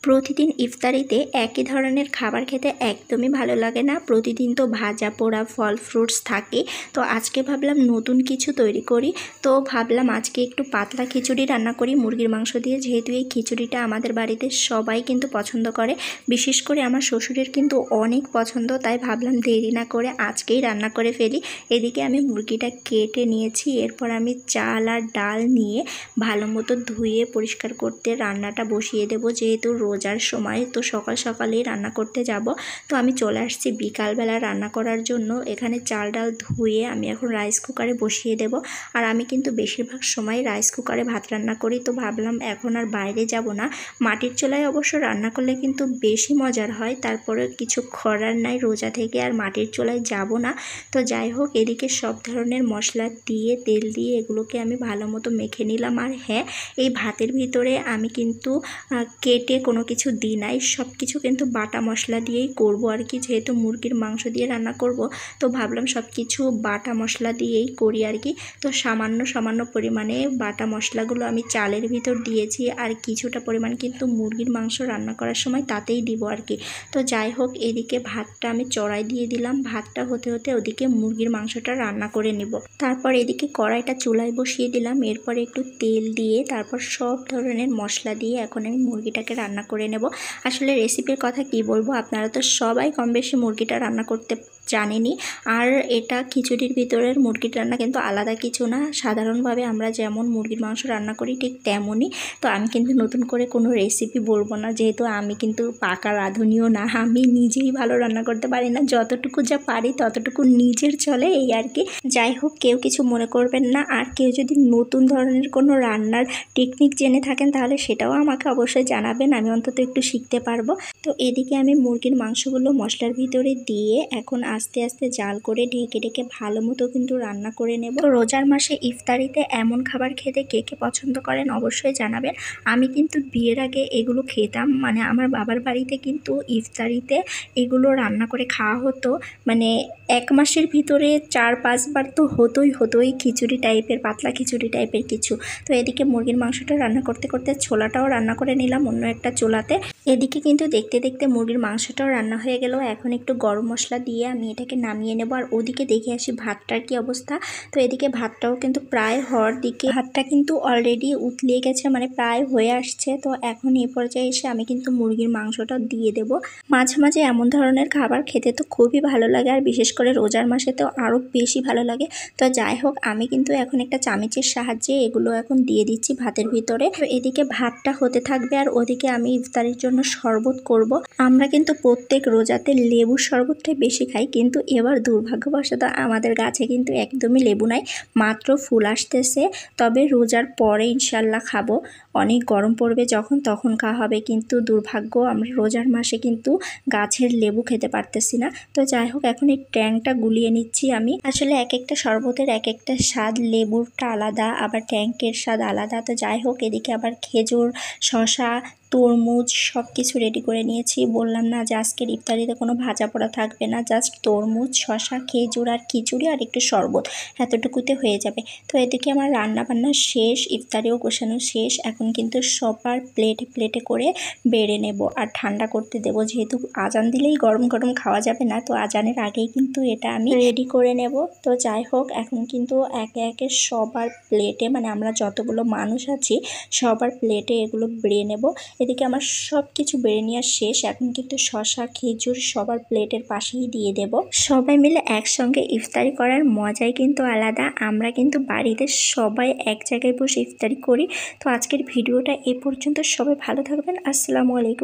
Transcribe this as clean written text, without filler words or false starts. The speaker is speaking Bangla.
প্রতিদিন ইফতারিতে একই ধরনের খাবার খেতে একদমই ভালো লাগে না। প্রতিদিন তো ভাজা পোড়া ফল ফ্রুটস থাকে। তো আজকে ভাবলাম নতুন কিছু তৈরি করি। তো ভাবলাম আজকে একটু পাতলা খিচুড়ি রান্না করি মুরগির মাংস দিয়ে। যেহেতু এই খিচুড়িটা আমাদের বাড়িতে সবাই কিন্তু পছন্দ করে, বিশেষ করে আমার শ্বশুরের কিন্তু অনেক পছন্দ। তাই ভাবলাম দেরি না করে আজকেই রান্না করে ফেলি। এদিকে আমি মুরগিটা কেটে নিয়েছি। এরপর আমি চাল আর ডাল নিয়ে ভালো মতো ধুয়ে পরিষ্কার করতে রান্নাটা বসিয়ে দেবো। যেহেতু রোজার সময় তো সকাল সকালেই রান্না করতে যাব। তো আমি চলে আসছি বিকালবেলা রান্না করার জন্য। এখানে চাল ডাল ধুয়ে আমি এখন রাইস কুকারে বসিয়ে দেব। আর আমি কিন্তু বেশিরভাগ সময় রাইস কুকারে ভাত রান্না করি। তো ভাবলাম এখন আর বাইরে যাব না, মাটির চুলায় অবশ্য রান্না করলে কিন্তু বেশি মজার হয়। তারপরে কিছু করার নাই, রোজা থেকে আর মাটির চুলায় যাব না। তো যাই হোক, এদিকে সব ধরনের মশলা দিয়ে তেল দিয়ে এগুলোকে আমি ভালো মতো মেখে নিলাম। আর হ্যাঁ, এই ভাতের ভিতরে আমি কিন্তু কেটে কোনো কিছু দিই নাই, সব কিছু কিন্তু বাটা মশলা দিয়েই করব আর কি। যেহেতু মুরগির মাংস দিয়ে রান্না করব, তো ভাবলাম সব কিছু বাটা মশলা দিয়েই করি আর কি। তো সামান্য সামান্য পরিমাণে বাটা মশলাগুলো আমি চালের ভিতর দিয়েছি, আর কিছুটা পরিমাণ কিন্তু মুরগির মাংস রান্না করার সময় তাতেই দিব আর কি। তো যাই হোক, এদিকে ভাতটা আমি চড়াই দিয়ে দিলাম। ভাতটা হতে হতে ওদিকে মুরগির মাংসটা রান্না করে নেব। তারপর এদিকে কড়াইটা চুলায় বসিয়ে দিলাম। এরপর একটু তেল দিয়ে তারপর সব ধরনের মশলা দিয়ে এখন আমি মুরগিটাকে রান্না করে নেব। আসলে রেসিপির কথা কি বলবো, আপনারা তো সবাই কম বেশি মুরগিটা রান্না করতে জানেনি। আর এটা খিচুড়ির ভিতরের মুরগির রান্না কিন্তু আলাদা কিছু না। সাধারণভাবে আমরা যেমন মুরগির মাংস রান্না করি ঠিক তেমনই। তো আমি কিন্তু নতুন করে কোনো রেসিপি বলবো না, যেহেতু আমি কিন্তু পাকা রাঁধুনিও না। আমি নিজেই ভালো রান্না করতে পারি না, যতটুকু যা পারি ততটুকু নিজের চলে এই আর কি। যাই হোক, কেউ কিছু মনে করবেন না। আর কেউ যদি নতুন ধরনের কোনো রান্নার টেকনিক জেনে থাকেন তাহলে সেটাও আমাকে অবশ্যই জানাবেন, আমি অন্তত একটু শিখতে পারবো। তো এদিকে আমি মুরগির মাংসগুলো মশলার ভিতরে দিয়ে এখন আস্তে আস্তে জাল করে ঢেকে ঢেকে ভালো মতো কিন্তু রান্না করে নেব। তো রোজার মাসে ইফতারিতে এমন খাবার খেতে কে কে পছন্দ করেন অবশ্যই জানাবেন। আমি কিন্তু বিয়ের আগে এগুলো খেতাম, মানে আমার বাবার বাড়িতে কিন্তু ইফতারিতে এগুলো রান্না করে খাওয়া হতো। মানে এক মাসের ভিতরে 4-5 বার তো হতোই খিচুড়ি টাইপের, পাতলা খিচুড়ি টাইপের কিছু। তো এদিকে মুরগির মাংসটা রান্না করতে করতে ছোলাটাও রান্না করে নিলাম অন্য একটা চুলাতে। এদিকে কিন্তু দেখতে দেখতে মুরগির মাংসটাও রান্না হয়ে গেল। এখন একটু গরম মশলা দিয়ে আমি এটাকে নামিয়ে নেব। আর ওদিকে দেখে আসি ভাতটার কি অবস্থা। তো এদিকে ভাতটাও কিন্তু প্রায় হওয়ার দিকে, ভাতটা কিন্তু অলরেডি উতলিয়ে গেছে, মানে প্রায় হয়ে আসছে। তো এখন এই পর্যায়ে এসে আমি কিন্তু মুরগির মাংসটা দিয়ে দেব। মাঝে মাঝে এমন ধরনের খাবার খেতে তো খুবই ভালো লাগে, আর বিশেষ করে রোজার মাসে তো আরও বেশি ভালো লাগে। তো যাই হোক, আমি কিন্তু এখন একটা চামচের সাহায্যে এগুলো এখন দিয়ে দিচ্ছি ভাতের ভিতরে। তো এদিকে ভাতটা হতে থাকবে আর ওদিকে আমি ইফতারির জন্য শরবত করব। আমরা কিন্তু প্রত্যেক রোজাতে লেবুর শরবতটাই বেশি খাই, কিন্তু এবার দুর্ভাগ্যবশত আমাদের গাছে কিন্তু একদমই লেবু নাই, মাত্র ফুল আসতেছে। তবে রোজার পরে ইনশাল্লাহ খাবো, অনেক গরম পড়বে যখন তখন খাওয়া হবে। কিন্তু দুর্ভাগ্য, আমরা রোজার মাসে কিন্তু গাছের লেবু খেতে পারতেছি না। তো যাই হোক, এখন এই ট্যাংটা গুলিয়ে নিচ্ছি আমি। আসলে এক একটা শরবতের এক একটা স্বাদ, লেবুরটা আলাদা আবার ট্যাঙ্কের স্বাদ আলাদা। তো যাই হোক, এদিকে আবার খেজুর, শশা, তরমুজ সব কিছু রেডি করে নিয়েছি। বললাম না যে আজকের ইফতারিতে কোনো ভাজা পোড়া থাকবে না, জাস্ট তরমুজ, শশা, খেজুর আর খিচুড়ি আর একটু শরবত, এতটুকুতে হয়ে যাবে। তো এদিকে আমার রান্না বান্না শেষ, ইফতারিও গোছানো শেষ। এখন কিন্তু সবার প্লেটে প্লেটে করে বেড়ে নেব আর ঠান্ডা করতে দেব। যেহেতু আজান দিলেই গরম গরম খাওয়া যাবে না, তো আজানের আগেই কিন্তু এটা আমি রেডি করে নেব। তো যাই হোক, এখন কিন্তু একে একে সবার প্লেটে, মানে আমরা যতগুলো মানুষ আছি সবার প্লেটে এগুলো বেড়ে নেব। এদিকে আমার সব কিছু বেড়ে নেওয়া শেষ। এখন কিন্তু শশা, খেজুর সবার প্লেটের পাশেই দিয়ে দেব। সবাই মিলে একসঙ্গে ইফতারি করার মজাই কিন্তু আলাদা। আমরা কিন্তু বাড়িতে সবাই এক জায়গায় বসে ইফতারি করি। তো আজকের ভিডিওটা এ পর্যন্ত। সবাই ভালো থাকবেন। আসসালামু আলাইকুম।